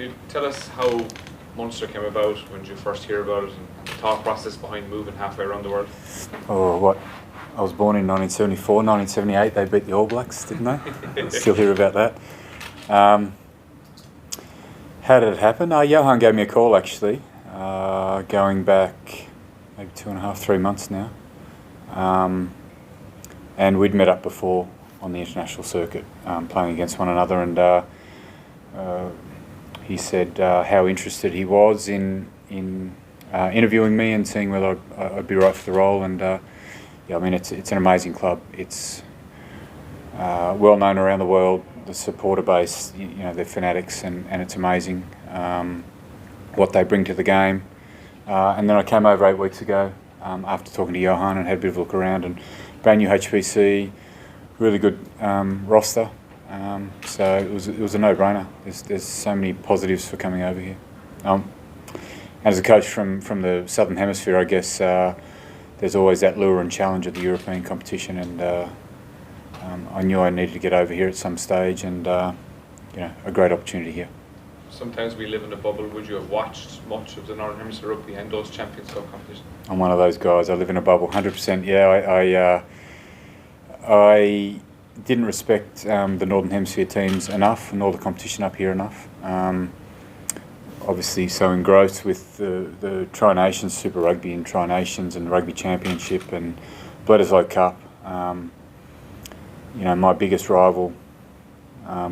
you tell us how Munster came about? When did you first hear about it, and the thought process behind moving halfway around the world? Oh, what? I was born in 1974, 1978. They beat the All Blacks, didn't they? Still hear about that. How did it happen? Johan gave me a call actually, going back maybe 2.5, 3 months now. And we'd met up before on the international circuit, playing against one another, and he said how interested he was in interviewing me and seeing whether I'd be right for the role. And yeah, I mean, it's an amazing club. It's well known around the world. The supporter base, you know, they're fanatics, and it's amazing what they bring to the game. And then I came over 8 weeks ago after talking to Johan and had a bit of a look around, and brand new HPC, really good roster. So it was a no-brainer. There's so many positives for coming over here. As a coach from the Southern Hemisphere, I guess there's always that lure and challenge of the European competition, and I knew I needed to get over here at some stage, and you know, a great opportunity here. Sometimes we live in a bubble. Would you have watched much of the Northern Hemisphere rugby and those Champions Cup competitions? I'm one of those guys. I live in a bubble, 100%. Yeah, I didn't respect the Northern Hemisphere teams enough, and all the competition up here enough. Obviously, so engrossed with the Tri-Nations Super Rugby and Tri-Nations and the Rugby Championship and Bledisloe Cup. You know, my biggest rival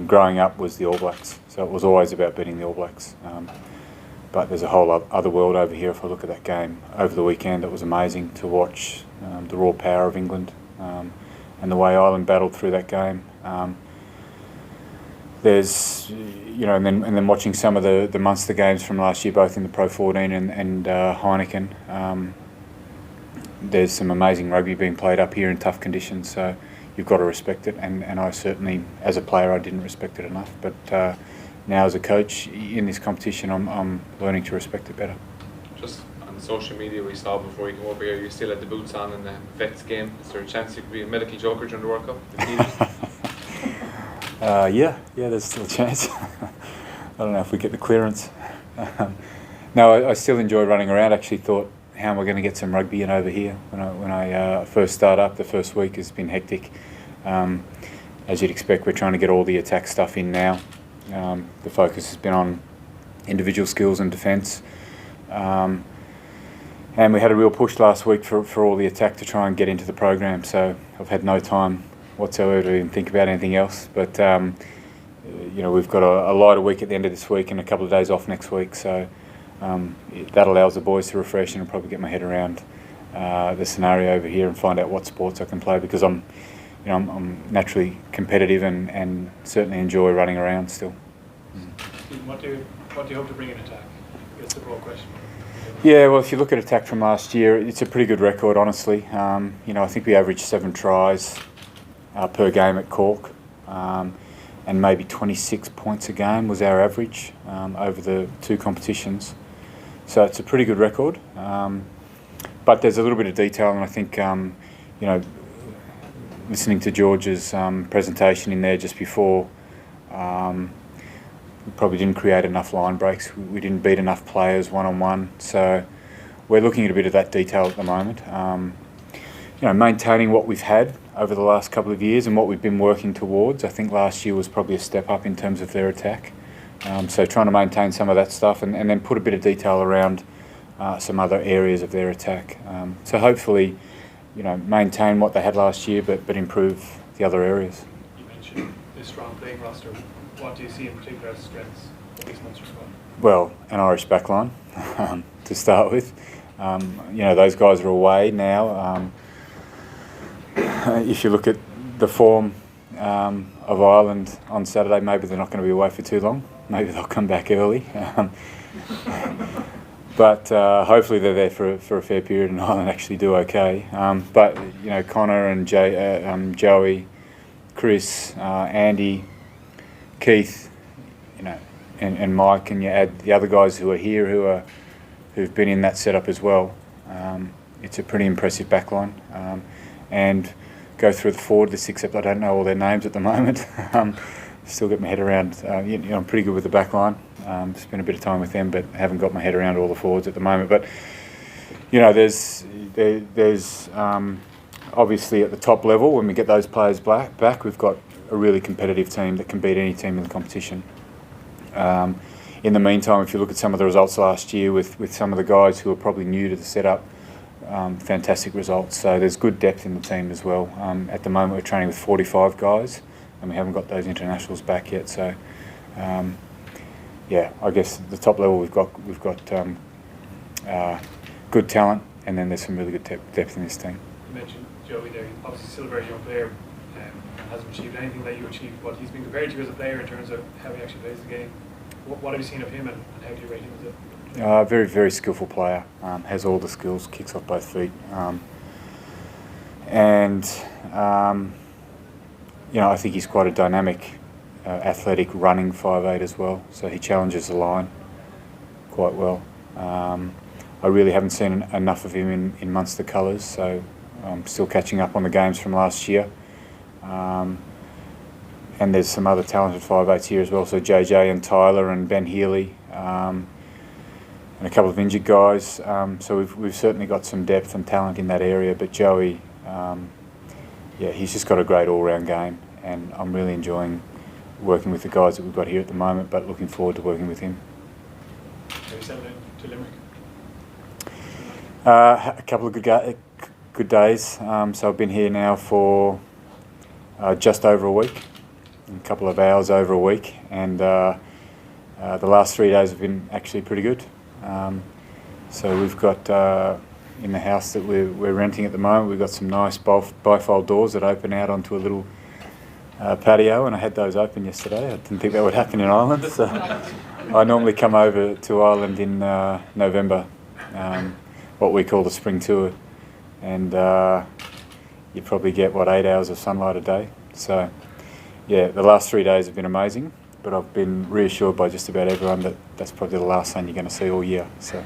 growing up was the All Blacks, so it was always about beating the All Blacks. But there's a whole other world over here. If I look at that game over the weekend, it was amazing to watch the raw power of England and the way Ireland battled through that game. There's, you know, and then watching some of the Munster games from last year, both in the Pro 14 and Heineken. There's some amazing rugby being played up here in tough conditions, so you've got to respect it. And I certainly, as a player, I didn't respect it enough. But now as a coach in this competition, I'm learning to respect it better. Just on social media, we saw before you came over here, you still had the boots on in the Vets game. Is there a chance you could be a medical joker during the World Cup? Yeah, there's still a chance. I don't know if we get the clearance. No, I still enjoy running around. Actually thought, how am I going to get some rugby in over here? When I first start up, the first week has been hectic. As you'd expect, we're trying to get all the attack stuff in now. The focus has been on individual skills and defence. And we had a real push last week for all the attack to try and get into the program. So I've had no time whatsoever to even think about anything else. But you know, we've got a lighter week at the end of this week and a couple of days off next week. So that allows the boys to refresh and probably get my head around the scenario over here and find out what sports I can play, because I'm naturally competitive and certainly enjoy running around still. What do you hope to bring in attack? That's the broad question. Yeah, well, if you look at attack from last year, it's a pretty good record, honestly. You know, I think we averaged 7 tries per game at Cork, and maybe 26 points a game was our average over the 2 competitions. So it's a pretty good record. But there's a little bit of detail, and I think, you know, listening to George's presentation in there just before, we probably didn't create enough line breaks. We didn't beat enough players one-on-one. So we're looking at a bit of that detail at the moment. You know, maintaining what we've had over the last couple of years and what we've been working towards. I think last year was probably a step up in terms of their attack. So trying to maintain some of that stuff and then put a bit of detail around some other areas of their attack. So hopefully, you know, maintain what they had last year, but improve the other areas. You mentioned this strong playing roster. What do you see in particular as strengths of this Munster squad? Well, an Irish backline to start with. You know, those guys are away now. If you look at the form of Ireland on Saturday, maybe they're not going to be away for too long. Maybe they'll come back early. But hopefully they're there for a fair period and Ireland actually do okay. But, you know, Connor and Joey, Chris, Andy, Keith, you know, and Mike, and you add the other guys who are here who've been in that setup as well. It's a pretty impressive backline. And go through the forward list, except I don't know all their names at the moment. Still get my head around. You know, I'm pretty good with the back line. Spent a bit of time with them, but haven't got my head around all the forwards at the moment. But you know, there's obviously at the top level, when we get those players back, we've got a really competitive team that can beat any team in the competition. In the meantime, if you look at some of the results last year with some of the guys who are probably new to the setup, fantastic results. So there's good depth in the team as well. At the moment, we're training with 45 guys, and we haven't got those internationals back yet. So, yeah, I guess at the top level we've got good talent, and then there's some really good depth in this team. You mentioned Joey there. He's obviously still a very young player. Hasn't achieved anything that you achieved, but he's been compared to you as a player in terms of how he actually plays the game. What have you seen of him, and how do you rate him as a very, very skillful player. Has all the skills, kicks off both feet. You know, I think he's quite a dynamic, athletic, running 5'8" as well. So he challenges the line quite well. I really haven't seen enough of him in Munster colours, so I'm still catching up on the games from last year. And there's some other talented 5'8" here as well, so JJ and Tyler and Ben Healy, and a couple of injured guys. So we've certainly got some depth and talent in that area. But Joey, yeah, he's just got a great all-round game, and I'm really enjoying working with the guys that we've got here at the moment, but looking forward to working with him. Are you settling to Limerick? A couple of good days. So I've been here now for just over a week, a couple of hours over a week, and the last 3 days have been actually pretty good. So we've got in the house that we're renting at the moment, we've got some nice bifold doors that open out onto a little patio, and I had those open yesterday. I didn't think that would happen in Ireland, so I normally come over to Ireland in November, what we call the spring tour, and you probably get 8 hours of sunlight a day. So yeah, the last 3 days have been amazing, but I've been reassured by just about everyone that that's probably the last sun you're going to see all year. So